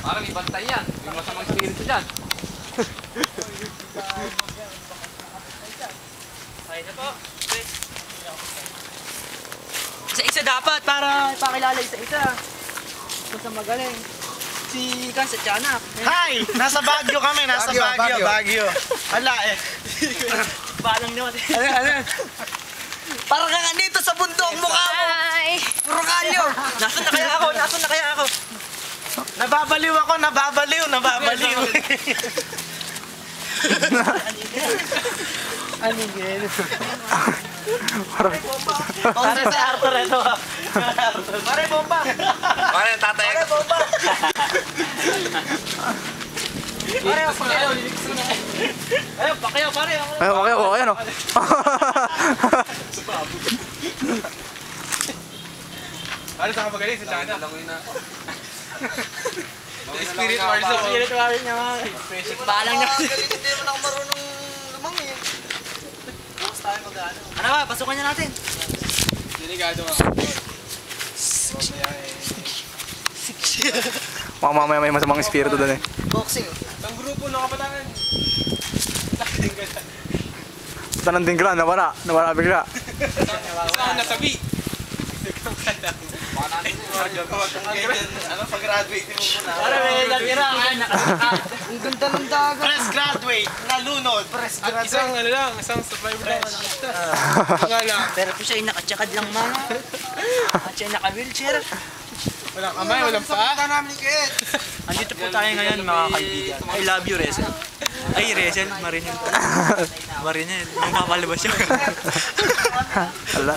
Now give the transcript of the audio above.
Parang may bantay yan. May masamang spirito dyan. Ay na po. Isa-isa dapat para ipakilala isa-isa. Ito sa magaling. Si Kans at Tiyanak. Hi! Nasa Baguio kami, nasa Baguio. Ala eh. Balang naman. Ano? Parang ka nga dito sa bundok mukha mo. Hi! Puro kalyo. Nasaan na kaya ako? Nasaan na kaya ako? Nababaliw ako, nababaliw. Anigel. Pare sa Arthur ito. Pare bomba. Pare, tatay. Pare bomba. Pare, pakayaw. Ayun, pakayaw, pare. Okay, ano? Pare, saan ka magaling? Sa China. Spirit warrior niya mga. Balang na. Hindi mo na ako marunong lumangi. Tapos tayo mag-ano. Ano ba? Pasukan niya natin. Delikado nga. Mamaya may masamang espiritu doon eh. Boxing. Ang grupo ng kapatanan. Tanang tingkla, nawala bigla. Saan nasabi? Ano, pag-graduate mo muna. Pare, may natira. Ang ganda ng dagat. Press graduate, nalunod. Press At isang ano lang, isang survivor lang. Nga lang. Pero po siya ay nakatsakad lang mga. At siya ay naka-wheelchair. Walang kamay, walang paa. Andito po tayo ngayon mga kaibigan. I love you, Resel. Ay, Resel, Marinel. Marinel, yung papalabas siya. Ala.